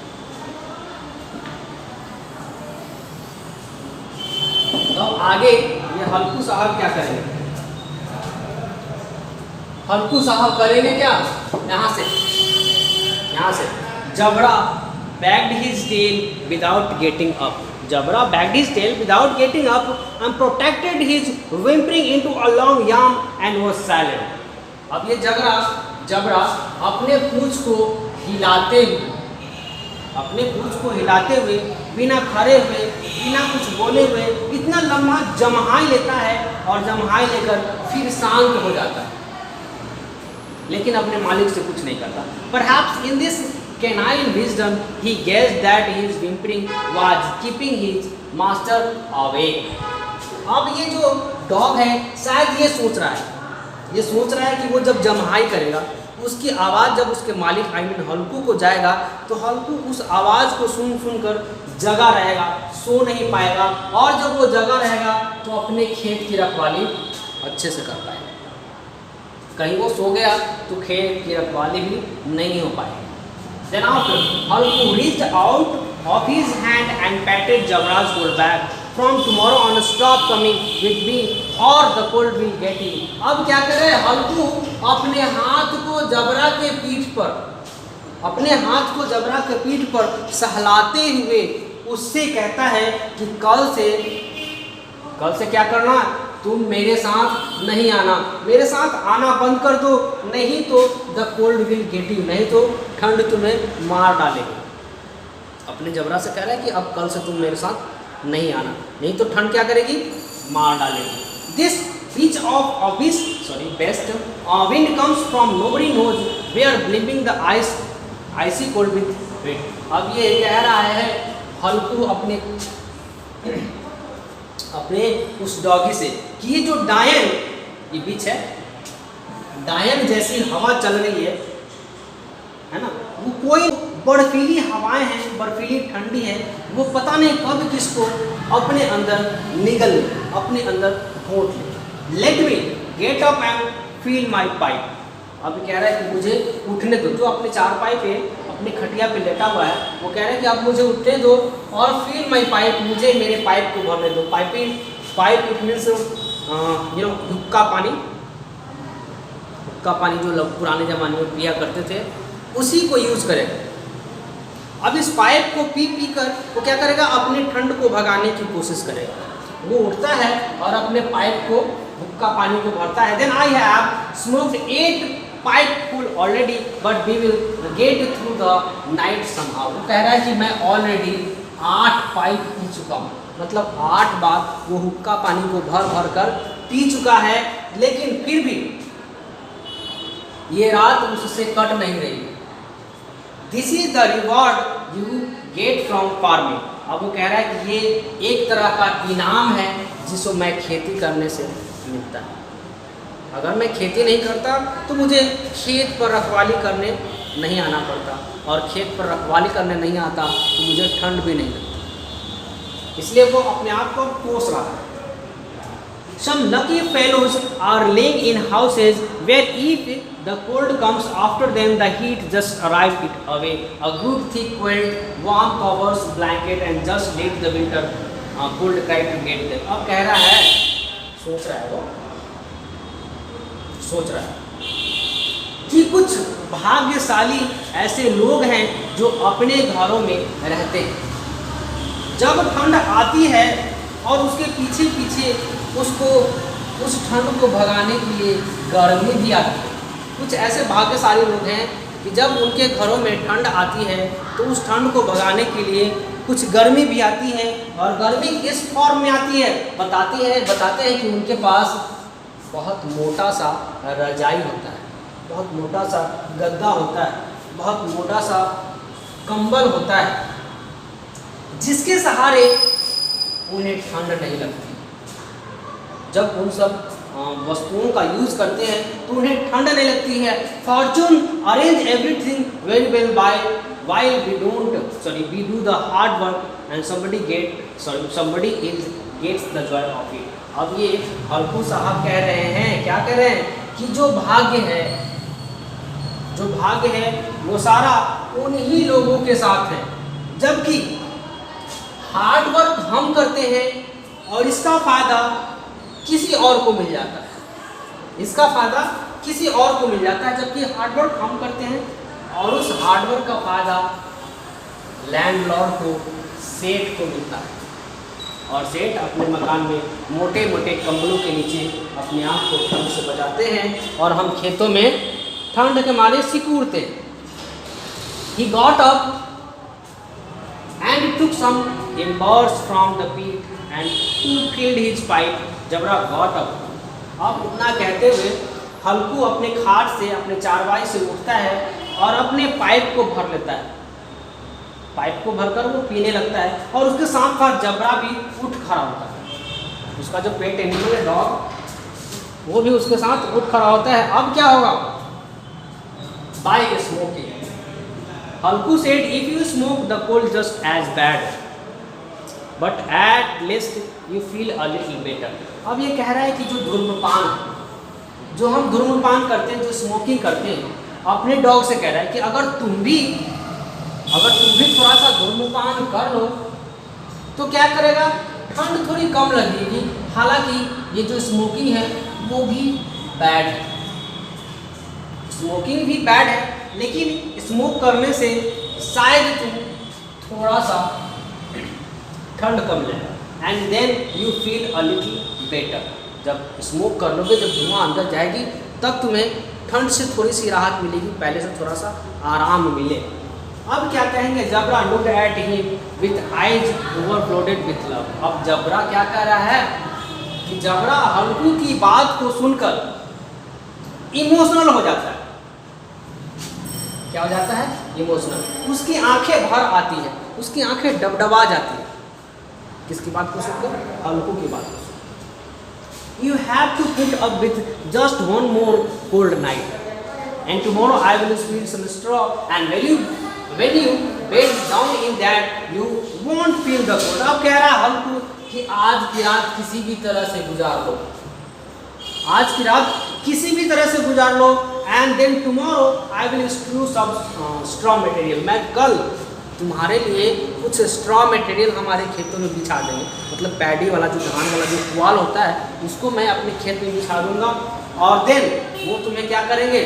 तो आगे ये हल्कू साहब क्या करेंगे, हल्कू साहब करेंगे क्या, यहाँ से जबरा wagged his tail without getting up. Jabra wagged his tail without getting up and protected his whimpering into a long yawn and was silent. अब ये जबरा अपने पूंछ को हिलाते हुए बिना खड़े हुए, बिना कुछ बोले हुए इतना लम्हा जम्हाई लेता है, और जम्हाई लेकर फिर शांत हो जाता है, लेकिन अपने मालिक से कुछ नहीं करता। Perhaps in this canine wisdom he guessed that his whimpering was keeping his master away. अब ये जो डॉग है शायद ये सोच रहा है कि वो जब जम्हाई करेगा, उसकी आवाज़ जब उसके मालिक हल्कू को जाएगा, तो हल्कू उस आवाज़ को सुन कर जगा रहेगा, सो नहीं पाएगा, और जब वो जगा रहेगा तो अपने खेत की रखवाली अच्छे से कर पाएगा। कहीं वो सो गया तो खेत की रखवाली भी नहीं हो पाएगी। Then after, Halku reached out of his hand and patted Jabra's whole back. From tomorrow on, stop coming with me or the cold will get you. अब क्या करे हल्कू, अपने हाथ को जबरा के पीठ पर सहलाते हुए उससे कहता है कि कल से क्या करना, तुम मेरे साथ नहीं आना, मेरे साथ आना बंद कर दो, नहीं तो the cold will get you, नहीं तो ठंड तुम्हें मार डालेगी। अपने जबरा से कह रहा है कि अब कल से तुम मेरे साथ नहीं आना, नहीं तो ठंड क्या करेगी, मार डालेगी। This beach of best wind comes from nobody knows where blowing the icy cold with wind. अब ये कह रहा है हल्कू अपने उस डॉगी से कि ये जो डायन, ये बीच है, डायन जैसी हवा चल रही है ना, वो कोई बर्फीली हवाएं हैं, बर्फीली ठंडी है, वो पता नहीं कब किसको अपने अंदर निगल ले, अपने अंदर घोट ले। Let me get up and feel my pipe. अब कह रहा है कि मुझे उठने दो, जो अपने चारपाई पे अपनी खटिया पे लेटा हुआ है, वो कह रहा है कि आप मुझे उठने दो और फील माई पाइप, मुझे मेरे पाइप को भरने दो। पाइप इट मीन्स हुक्का पानी जो लोग पुराने ज़माने में पिया करते थे, उसी को यूज़ करेगा। अब इस पाइप को पी कर वो क्या करेगा, अपनी ठंड को भगाने की कोशिश करेगा। वो उठता है और अपने पाइप को, हुक्का पानी को भरता है। Then I have smoked 8 pipe full already but we will get through the night somehow. वो कह रहा है कि मैं ऑलरेडी 8 पाइप पी चुका हूँ, मतलब 8 बार वो हुक्का पानी को भर कर पी चुका है, लेकिन फिर भी ये रात उससे कट नहीं रही। This is the reward you get from farming. अब वो कह रहा है कि ये एक तरह का इनाम है जिसको मैं खेती करने से मिलता है। अगर मैं खेती नहीं करता तो मुझे खेत पर रखवाली करने नहीं आना पड़ता, और खेत पर रखवाली करने नहीं आता तो मुझे ठंड भी नहीं लगती। इसलिए वो अपने आप को कोस रहा है। Some lucky fellows are laying in houses where if the cold comes after them, the heat just arrives it away. A good thick quilt, warm covers, blanket, and just let the winter could try to get them। अब कह रहा है, सोच रहा है वो, सोच रहा है कि कुछ भाग्यशाली ऐसे लोग हैं जो अपने घरों में रहते हैं। जब ठंड आती है और उसके पीछे पीछे उसको उस ठंड को भगाने के लिए गर्मी भी आती है। कुछ ऐसे भाग्यशाली लोग हैं कि जब उनके घरों में ठंड आती है तो उस ठंड को भगाने के लिए कुछ गर्मी भी आती है। और गर्मी किस फॉर्म में आती है बताते हैं कि उनके पास बहुत मोटा सा रजाई होता है, बहुत मोटा सा गद्दा होता है, बहुत मोटा सा कंबल होता है, जिसके सहारे उन्हें ठंड नहीं लगती। जब उन सब वस्तुओं का यूज़ करते हैं तो उन्हें ठंड नहीं लगती है। Fortune arrange everything very well while we do the hard work and somebody gets the joy of it। अब ये हल्कू साहब कह रहे हैं, क्या कह रहे हैं कि जो भाग्य है वो सारा उन्हीं लोगों के साथ है, जबकि हार्ड वर्क हम करते हैं और इसका फायदा किसी और को मिल जाता है। इसका फायदा किसी और को मिल जाता है, जबकि हार्ड वर्क हम करते हैं और उस हार्ड वर्क का फायदा लैंडलॉर्ड को, सेठ को मिलता है। और सेठ अपने मकान में मोटे मोटे कंबलों के नीचे अपने आप को ठंड से बचाते हैं और हम खेतों में ठंड के मारे सिकुड़ते हैं। He got up and took some embers from the pit and filled his pipe। Jabra got up, अब उतना कहते हुए हल्कू अपने खाट से, अपने चारवाई से उठता है और अपने पाइप को भर लेता है। पाइप को भरकर वो पीने लगता है और उसके साथ साथ जबरा भी उठ खड़ा होता है। उसका जो पेट एनिमल है, डॉग, वो भी उसके साथ उठ खड़ा होता है। अब क्या होगा? By smoking. Halku said, if you smoke the cold just as bad but at least you feel a little better. अब ये कह रहा है कि जो धूम्रपान, जो हम धूम्रपान करते हैं, जो स्मोकिंग करते हैं, अपने डॉग से कह रहा है कि अगर तुम भी थोड़ा सा धूम्रपान कर लो तो क्या करेगा? ठंड थोड़ी कम लगेगी। हालांकि ये जो स्मोकिंग है वो भी बैड है, स्मोकिंग भी बैड है, लेकिन स्मोक करने से शायद तुम थोड़ा सा ठंड कम लगेगा। And then you feel a little better. जब स्मोक कर लोगे, जब धुआं अंदर जाएगी, तब तुम्हें ठंड से थोड़ी सी राहत मिलेगी, पहले से थोड़ा सा आराम मिले। अब क्या कहेंगे? Jabra looked at him with eyes overflooded with love. अब जबरा क्या कह रहा है कि जबरा हल्कू की बात को सुनकर इमोशनल हो जाता है। क्या हो जाता है? इमोशनल। उसकी आंखें भर आती है, उसकी आंखें डबडबा जाती है। किसकी बात को सुनकर? हल्कू की बात को। You have to put up with just one more cold night, and tomorrow I will spill some straw, and when you bend down in that, you won't feel the cold। अब कह रहा है हल्कू कि आज की रात किसी भी तरह से गुजार लो, आज की रात किसी भी तरह से गुजार लो, and then tomorrow I will strew some straw material। मैं कल तुम्हारे लिए कुछ स्ट्रॉ मटेरियल हमारे खेतों में बिछा देंगे, मतलब पैडी वाला, जो धान वाला जो पुआल होता है, उसको मैं अपने खेत में बिछा दूंगा। और देन वो तुम्हें क्या करेंगे?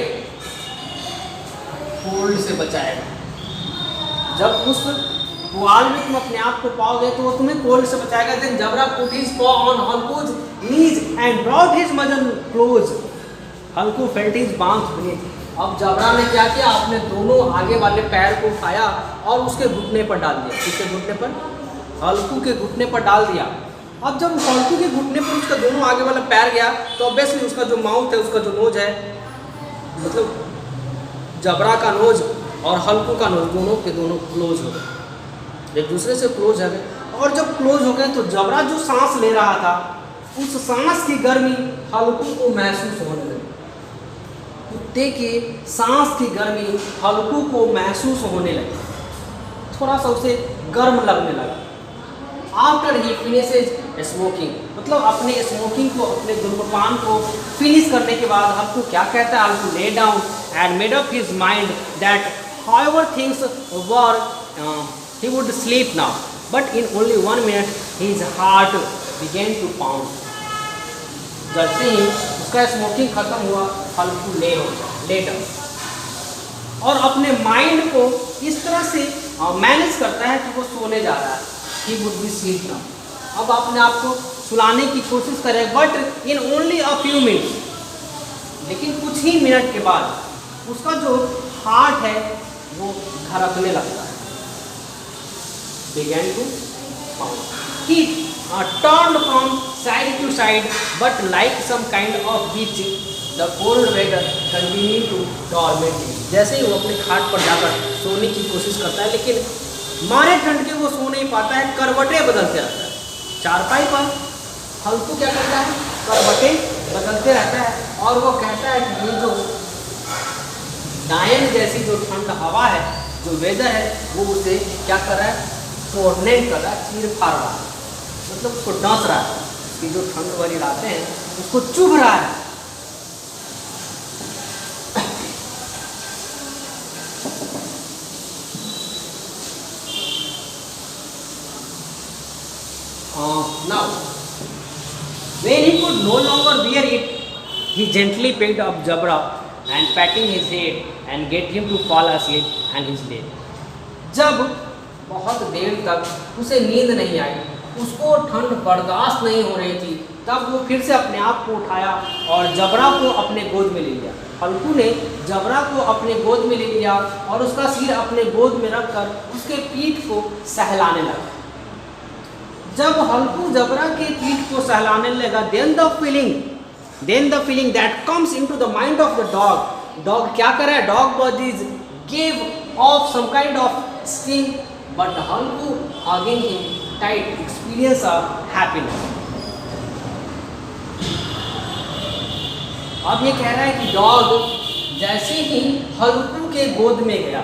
कोल्ड से बचाएगा। जब उस पुआल में तुम अपने आप को पाओगे तो वो तुम्हें कोल्ड से बचाएगा। Then Jabra put his paw on Halku's knees and brought his mouth close. Halku felt his bounce beneath. अब जबरा ने क्या किया? अपने दोनों आगे वाले पैर को उठाया और उसके घुटने पर डाल दिया। किसके घुटने पर? हल्कू के घुटने पर डाल दिया। अब जब हल्कू के घुटने पर उसका दोनों आगे वाला पैर गया तो ऑब्वियसली उसका जो माउथ है, उसका जो नोज है, मतलब जबरा का नोज और हल्कू का नोज, दोनों के दोनों क्लोज हो गए, एक दूसरे से क्लोज हो गए। और जब क्लोज हो गए तो जबरा जो सांस ले रहा था, उस सांस की गर्मी हल्कू को महसूस होने लगी। कुत्ते की सांस की गर्मी हल्कू को महसूस होने लगी, थोड़ा सा उसे गर्म लगने लगा। आफ्टर ही फिनिशेज स्मोकिंग, मतलब अपने स्मोकिंग को, अपने धूम्रपान को फिनिश करने के बाद हल्कू क्या कहता है? Halku lay down and made up his mind that however things were he would sleep now. But in only 1 minute his heart began to pound. जैसे ही उसका स्मोकिंग खत्म हुआ, हल्कू लेटा और अपने माइंड को इस तरह से मैनेज करता है कि वो सोने जा रहा है। He would be sleep now. अब अपने आप को सुलाने की कोशिश करे, but in only a few minutes, लेकिन कुछ ही मिनट के बाद उसका जो हार्ट है वो धड़कने लगता है। Began to pound. He turned from side to side, but like some kind of witch, the cold weather continued to torment him. जैसे ही वो अपने खाट पर जाकर सोने की कोशिश करता है, लेकिन मारे ठंड के वो सो नहीं पाता है, करवटें बदलते रहता है। चारपाई पर हल्कू क्या करता है, करवटें बदलते रहता है और वो कहता है कि ये जो डायन जैसी जो ठंड हवा है, जो वेदर है, वो उसे क्या कर रहा है, टॉर्नेट कर रहा है, चीर फाड़ रहा है, मतलब उसको डांस रहा है। कि जो ठंड वाली रातें हैं उसको चुभ रहा है। Now, when he could no longer bear it, he gently picked up Jabra and patting his head and get him to fall asleep on his leg. जब बहुत देर तक उसे नींद नहीं आई, उसको ठंड बर्दाश्त नहीं हो रही थी, तब वो फिर से अपने आप को उठाया और जबरा को अपने गोद में ले लिया। हल्कू ने जबरा को अपने गोद में ले लिया और उसका सिर अपने गोद में रखकर उसके पीठ को सहलाने लगा। जब हल्कू जबरा के पीठ को सहलाने लगा, then the feeling that comes into the mind of the dog क्या कर रहा है, dog bodies gave off some kind of sting, but Halku hugging him tight experience of happiness. अब ये कह रहा है कि डॉग जैसे ही हल्कू के गोद में गया,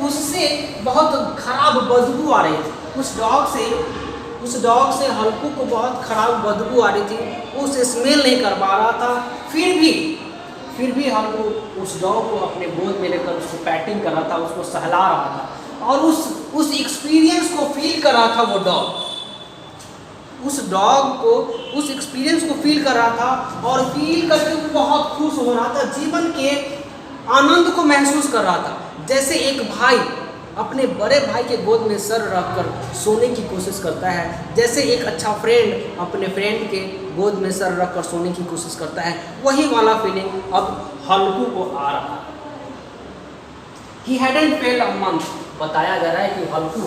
उससे बहुत खराब बदबू आ रही थी। उस डॉग से हल्कू को बहुत खराब बदबू आ रही थी, उसे स्मेल नहीं कर पा रहा था। फिर भी हल्कू उस डॉग को अपने गोद में लेकर उसको पैटिंग कर रहा था, उसको सहला रहा था और उस एक्सपीरियंस को फील कर रहा था। वो डॉग उस एक्सपीरियंस को फील कर रहा था और फील करके वो बहुत खुश हो रहा था, जीवन के आनंद को महसूस कर रहा था। जैसे एक भाई अपने बड़े भाई के गोद में सर रखकर सोने की कोशिश करता है, जैसे एक अच्छा फ्रेंड अपने फ्रेंड के गोद में सर रखकर सोने की कोशिश करता है, वही वाला फीलिंग अब हल्कू को आ रहा है। He hadn't felt a month. बताया जा रहा है कि हल्कू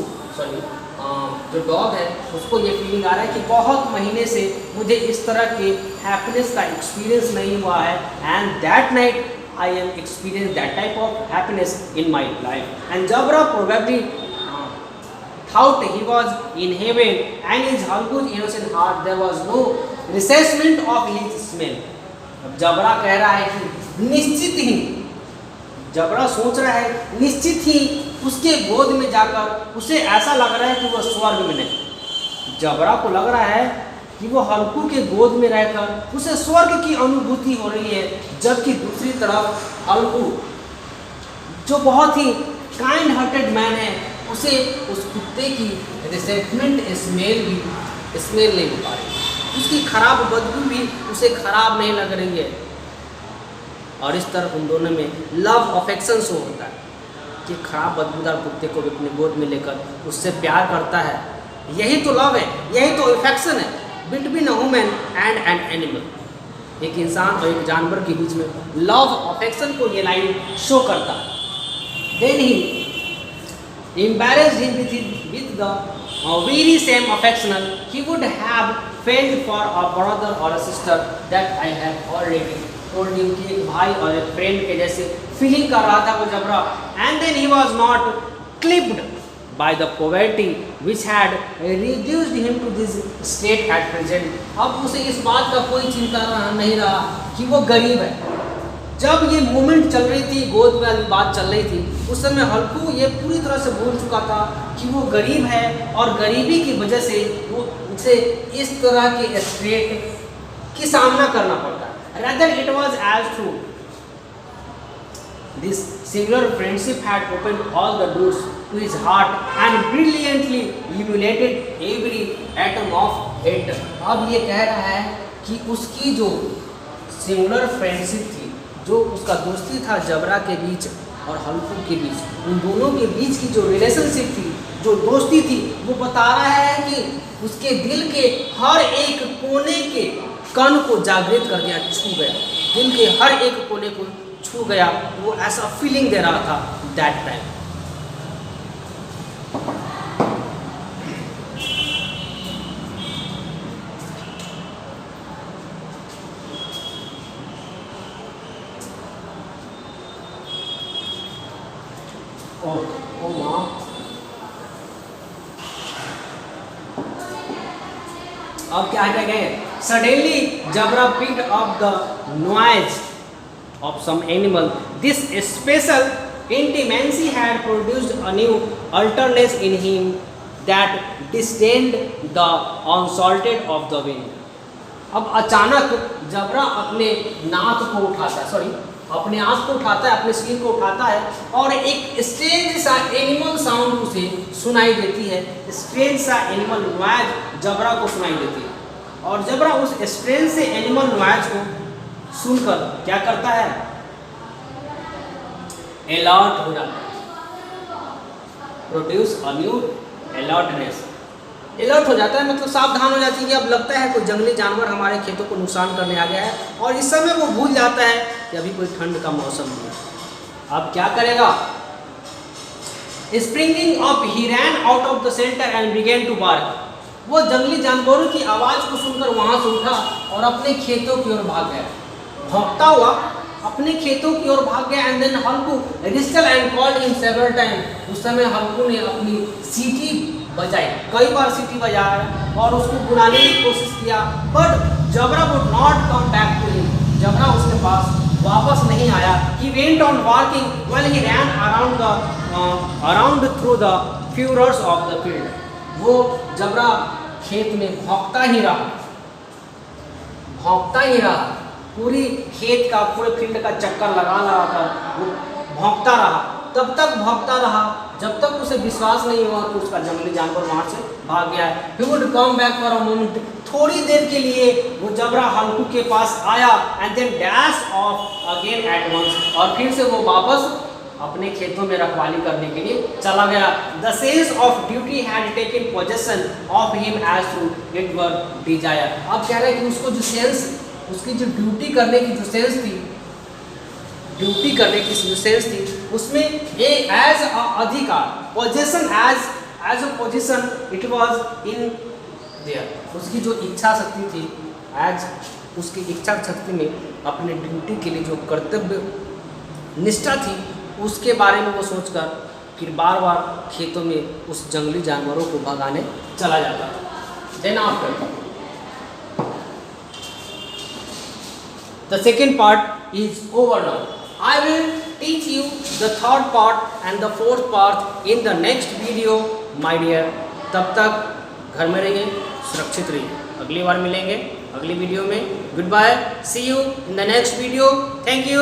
जो डॉग है उसको ये फीलिंग आ रहा है कि बहुत महीने से मुझे इस तरह के हैप्पीनेस का एक्सपीरियंस नहीं हुआ है, and that night I am experienced that type of happiness in my life. And Jabra probably thought he was in heaven, and in Halku's innocent heart there was no resentment of his smell. अब जबरा कह रहा है कि निश्चित ही, जबरा सोच रहा है निश्चित ही उसके गोद में जाकर उसे ऐसा लग रहा है कि वह स्वर्ग में नहीं। जबरा को लग रहा है कि वो हल्कू के गोद में रहकर उसे स्वर्ग की अनुभूति हो रही है, जबकि दूसरी तरफ हल्कू जो बहुत ही काइंड हार्टेड मैन है, उसे उस कुत्ते की रिसेंटमेंट स्मेल नहीं हो पा रही, उसकी खराब बदबू भी उसे खराब नहीं लग रही है। और इस तरह उन दोनों में लव अफेक्शन शो होता है कि खराब बदबूदार कुत्ते को भी अपने गोद में लेकर उससे प्यार करता है। यही तो लव है, यही तो अफेक्शन है between a human and an animal. एक इंसान और एक जानवर के बीच में लव अफेक्शन को ये लाइन शो करता है। Then he embarrassed him with the very same affection he would have felt for a brother or a sister that I have already told him, कि एक भाई और एक फ्रेंड के जैसे फीलिंग कर रहा था वो Jabra. And then he was not clipped by the poverty which had reduced him to this state at present. अब उसे इस बात का कोई चिंता नहीं रहा कि वो गरीब है। जब ये मोमेंट चल रही थी, गोद वाली बात चल रही थी, उस समय हल्कू ये पूरी तरह से भूल चुका था कि वो गरीब है और गरीबी की वजह से वो उसे इस तरह के स्टेट की सामना करना पड़ता है। Rather it was as true this singular friendship had opened all the doors to his heart and brilliantly illuminated every atom of it. अब ये कह रहा है कि उसकी जो सिंगुलर फ्रेंडशिप थी, जो उसका दोस्ती था जबरा के बीच और हल्कू के बीच, उन दोनों के बीच की जो रिलेशनशिप थी, जो दोस्ती थी, वो बता रहा है कि उसके दिल के हर एक कोने के कण को जागृत कर दिया, छू गया, दिल के हर एक कोने को छू गया। वो ऐसा फीलिंग दे रहा था दैट टाइम। ओ माँ, अब क्या गए? Suddenly Jabra picked up the noise of some animal. This special intimacy had produced a new alertness in him that disdained the onslaught of the wind. अब अचानक जबरा अपने नाक को उठाता है, अपने आँख को उठाता है, अपने सिर को उठाता है और एक स्ट्रेंज सा एनिमल साउंड उसे सुनाई देती है। स्ट्रेंज सा एनिमल नॉइज जबरा को सुनाई देती है और जबरा उस स्ट्रेंज से एनिमल नॉइज को सुनकर क्या करता है? अलर्ट हो जाता है, produce a new alertness. Alert हो जाता है मतलब सावधान हो जाती है कि अब लगता है कोई जंगली जानवर हमारे खेतों को नुकसान करने आ गया है, और इस समय वो भूल जाता है कि अभी कोई ठंड का मौसम नहीं है। अब क्या करेगा? Springing up he ran out of the centre and began to bark. वो जंगली जानवरों की आवाज़ को सुनकर वहाँ से उठा और अपने खेतों की ओर भाग गया, भौंकता हुआ अपने खेतों की ओर भाग गया। And then Halku whistled and called him several time. उस समय हल्कू ने अपनी सीटी बजाई, कई बार सीटी बजाया और उसको बुलाने की कोशिश किया, but Jabra would not come back to him. Jabra उसके पास वापस नहीं आया। He went on walking while he ran around through the furrows of the field. वो जबरा खेत में भौंकता ही रहा, पूरी खेत का, पूरे फील्ड का चक्कर लगा कर वो भौंकता रहा। तब तक भौंकता रहा जब तक उसे विश्वास नहीं हुआ कि उसका जंगली जानवर वहाँ से भाग गया है। He would come back for a moment। थोड़ी देर के लिए वो जबरा हल्कू के पास आया and then dash off again at once। और फिर से वो वापस अपने खेतों में रखवाली करने के लिए चला गया। The sense of duty had taken possession of him as through it were desire। अब कह रहे हैं कि उसको जो सेंस, उसकी जो ड्यूटी करने की जो सेंस थी, उसमें ए एज अ अधिकार, position as a position, it was in there. उसकी जो इच्छा शक्ति थी, एज उसकी इच्छा शक्ति में अपने ड्यूटी के लिए जो कर्तव्य निष्ठा थी, उसके बारे में वो सोचकर फिर बार बार खेतों में उस जंगली जानवरों को भगाने चला जाता था। Then after the second part is over now. I will teach you the third part and the fourth part in the next video, my dear. तब तक घर में रहिए, सुरक्षित रहिए। अगली बार मिलेंगे अगली वीडियो में। Good bye, see you in the next video. Thank you.